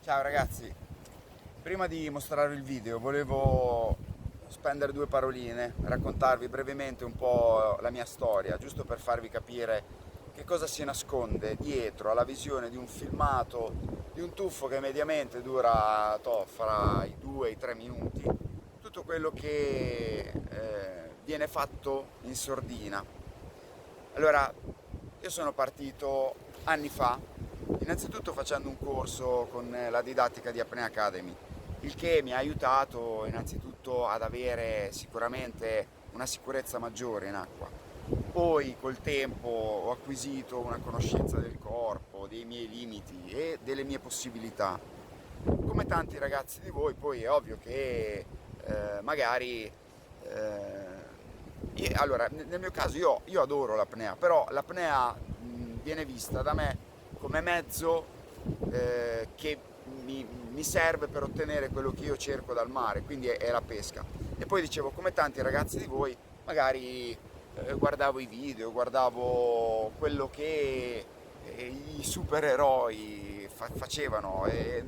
Ciao ragazzi, prima di mostrare il video volevo spendere due paroline, raccontarvi brevemente un po' la mia storia, giusto per farvi capire che cosa si nasconde dietro alla visione di un filmato, di un tuffo che mediamente dura fra i 2 e i 3 minuti, tutto quello che viene fatto in sordina. Allora, io sono partito anni fa, innanzitutto facendo un corso con la didattica di Apnea Academy, il che mi ha aiutato innanzitutto ad avere sicuramente una sicurezza maggiore in acqua. Poi col tempo ho acquisito una conoscenza del corpo, dei miei limiti e delle mie possibilità. Come tanti ragazzi di voi, poi è ovvio che magari allora, nel mio caso io adoro l'apnea, però l'apnea viene vista da me come mezzo che mi serve per ottenere quello che io cerco dal mare, quindi è la pesca. E poi dicevo, come tanti ragazzi di voi, magari guardavo i video, guardavo quello che i supereroi facevano. E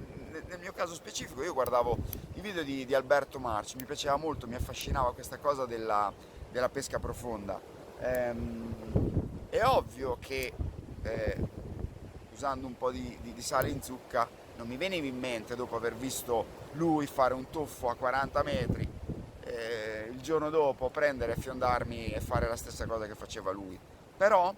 nel mio caso specifico io guardavo i video di Alberto Marci, mi piaceva molto, mi affascinava questa cosa della pesca profonda. È ovvio che usando un po' di sale in zucca non mi veniva in mente, dopo aver visto lui fare un tuffo a 40 metri, il giorno dopo prendere e fiondarmi e fare la stessa cosa che faceva lui. Però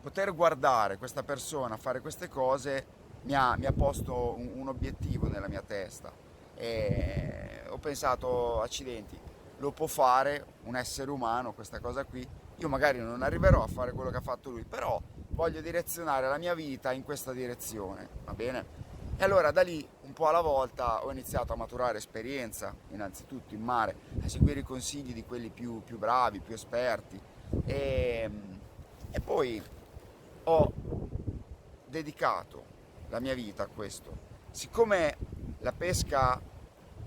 poter guardare questa persona fare queste cose mi ha posto un obiettivo nella mia testa e ho pensato, accidenti, lo può fare un essere umano questa cosa qui. Io magari non arriverò a fare quello che ha fatto lui, però voglio direzionare la mia vita in questa direzione, va bene? E allora da lì, un po' alla volta, ho iniziato a maturare esperienza, innanzitutto in mare, a seguire i consigli di quelli più bravi, più esperti. E, e poi ho dedicato la mia vita a questo. Siccome la pesca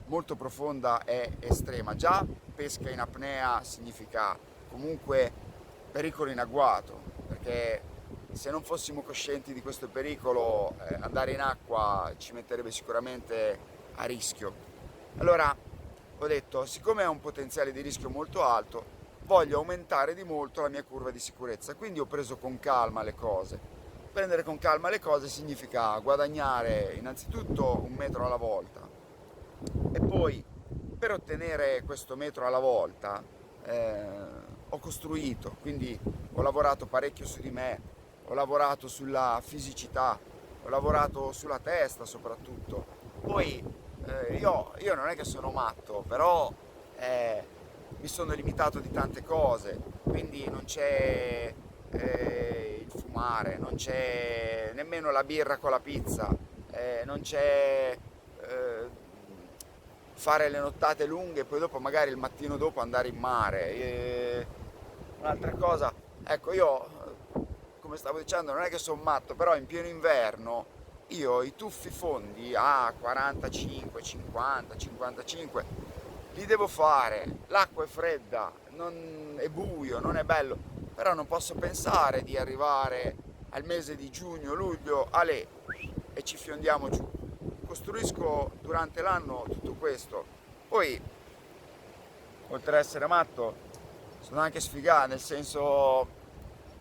molto profonda è estrema, già pesca in apnea significa comunque pericolo in agguato, perché se non fossimo coscienti di questo pericolo, andare in acqua ci metterebbe sicuramente a rischio. Allora ho detto, siccome ha un potenziale di rischio molto alto, voglio aumentare di molto la mia curva di sicurezza, quindi ho preso con calma le cose. Prendere con calma le cose significa guadagnare innanzitutto un metro alla volta e poi per ottenere questo metro alla volta ho costruito, quindi ho lavorato parecchio su di me, ho lavorato sulla fisicità, ho lavorato sulla testa soprattutto. Poi io non è che sono matto, però eh, mi sono limitato di tante cose, quindi non c'è il fumare, non c'è nemmeno la birra con la pizza, non c'è fare le nottate lunghe e poi dopo magari il mattino dopo andare in mare. Un'altra cosa, ecco, io come stavo dicendo non è che sono matto, però in pieno inverno io i tuffi fondi a 45, 50, 55 li devo fare, l'acqua è fredda, è buio, non è bello, però non posso pensare di arrivare al mese di giugno, luglio, ale, e ci fiondiamo giù. Costruisco durante l'anno tutto questo. Poi, oltre ad essere matto, sono anche sfigato, nel senso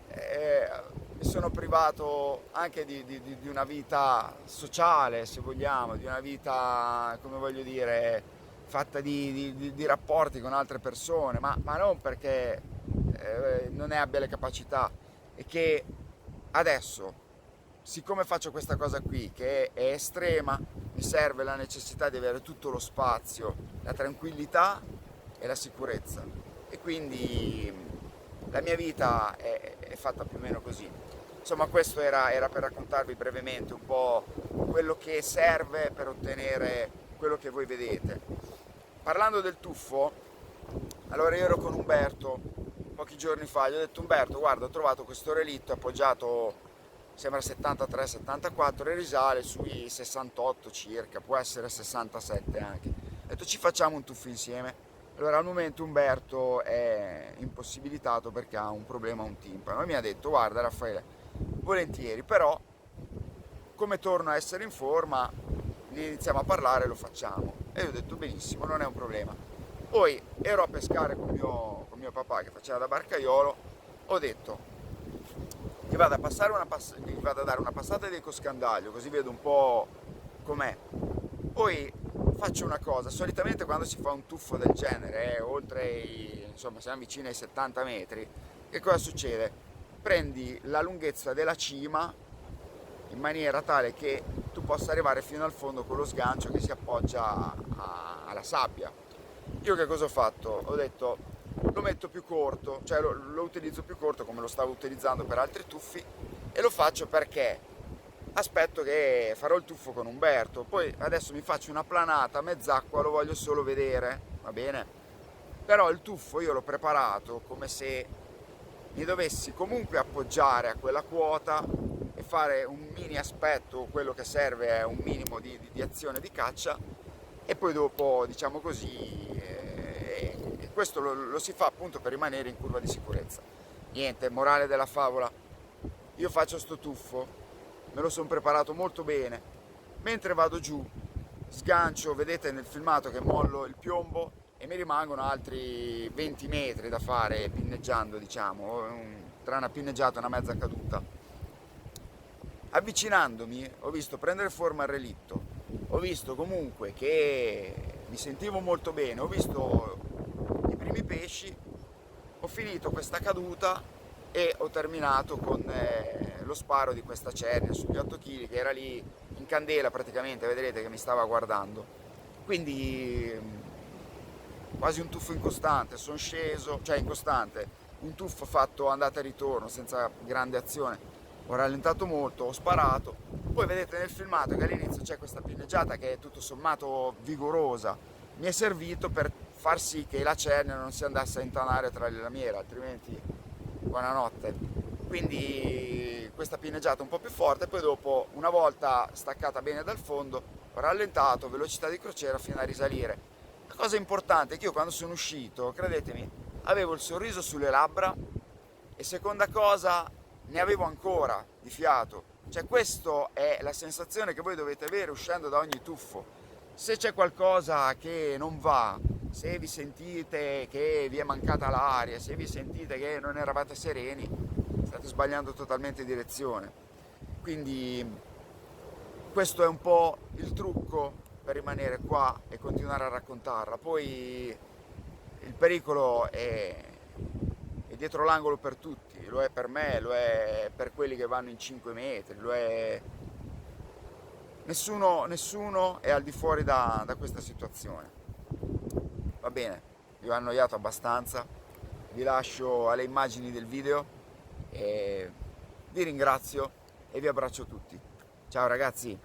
eh, mi sono privato anche di una vita sociale, se vogliamo, di una vita, come voglio dire, fatta di rapporti con altre persone, ma non perché non ne abbia le capacità, è che adesso, siccome faccio questa cosa qui, che è estrema, mi serve la necessità di avere tutto lo spazio, la tranquillità e la sicurezza. E quindi la mia vita è fatta più o meno così. Insomma, questo era per raccontarvi brevemente un po' quello che serve per ottenere quello che voi vedete. Parlando del tuffo, allora io ero con Umberto pochi giorni fa, gli ho detto Umberto, guarda, ho trovato questo relitto appoggiato, sembra 73-74 e risale sui 68 circa, può essere 67 anche. Ho detto ci facciamo un tuffo insieme. Allora al momento Umberto è impossibilitato perché ha un problema a un timpano e mi ha detto guarda Raffaele, volentieri, però come torno a essere in forma ne iniziamo a parlare e lo facciamo. E io ho detto benissimo, non è un problema. Poi ero a pescare con mio papà che faceva da barcaiolo, ho detto gli vado gli vado a dare una passata di Ecoscandaglio così vedo un po' com'è. Poi faccio una cosa, solitamente quando si fa un tuffo del genere, insomma siamo vicini ai 70 metri, che cosa succede? Prendi la lunghezza della cima in maniera tale che tu possa arrivare fino al fondo con lo sgancio che si appoggia alla sabbia. Io che cosa ho fatto? Ho detto lo metto più corto, cioè lo utilizzo più corto come lo stavo utilizzando per altri tuffi e lo faccio perché aspetto che farò il tuffo con Umberto, poi adesso mi faccio una planata a mezz'acqua, lo voglio solo vedere, va bene? Però il tuffo io l'ho preparato come se mi dovessi comunque appoggiare a quella quota e fare un mini aspetto, quello che serve è un minimo di azione di caccia e poi dopo, diciamo così, questo lo si fa appunto per rimanere in curva di sicurezza. Niente, morale della favola, io faccio sto tuffo, me lo sono preparato molto bene, mentre vado giù, sgancio, vedete nel filmato che mollo il piombo e mi rimangono altri 20 metri da fare pinneggiando, diciamo, tra una pinneggiata e una mezza caduta. Avvicinandomi ho visto prendere forma il relitto, ho visto comunque che mi sentivo molto bene, ho visto i primi pesci, ho finito questa caduta e ho terminato con lo sparo di questa cernia sugli 8 kg che era lì in candela praticamente, vedrete che mi stava guardando. Quindi quasi un tuffo incostante, sono sceso, cioè incostante, un tuffo fatto andata e ritorno senza grande azione, ho rallentato molto, ho sparato, poi vedete nel filmato che all'inizio c'è questa pinneggiata che è tutto sommato vigorosa, mi è servito per far sì che la cernia non si andasse a intanare tra le lamiere, altrimenti buonanotte. Quindi questa pinneggiata un po' più forte, poi dopo una volta staccata bene dal fondo ho rallentato, velocità di crociera fino a risalire. La cosa importante è che io quando sono uscito, credetemi, avevo il sorriso sulle labbra e seconda cosa, ne avevo ancora di fiato. Cioè questa è la sensazione che voi dovete avere uscendo da ogni tuffo. Se c'è qualcosa che non va, se vi sentite che vi è mancata l'aria, se vi sentite che non eravate sereni, state sbagliando totalmente direzione. Quindi questo è un po' il trucco per rimanere qua e continuare a raccontarla. Poi il pericolo è dietro l'angolo per tutti, lo è per me, lo è per quelli che vanno in 5 metri, lo è... Nessuno è al di fuori da questa situazione. Va bene, vi ho annoiato abbastanza, vi lascio alle immagini del video e vi ringrazio e vi abbraccio tutti. Ciao ragazzi!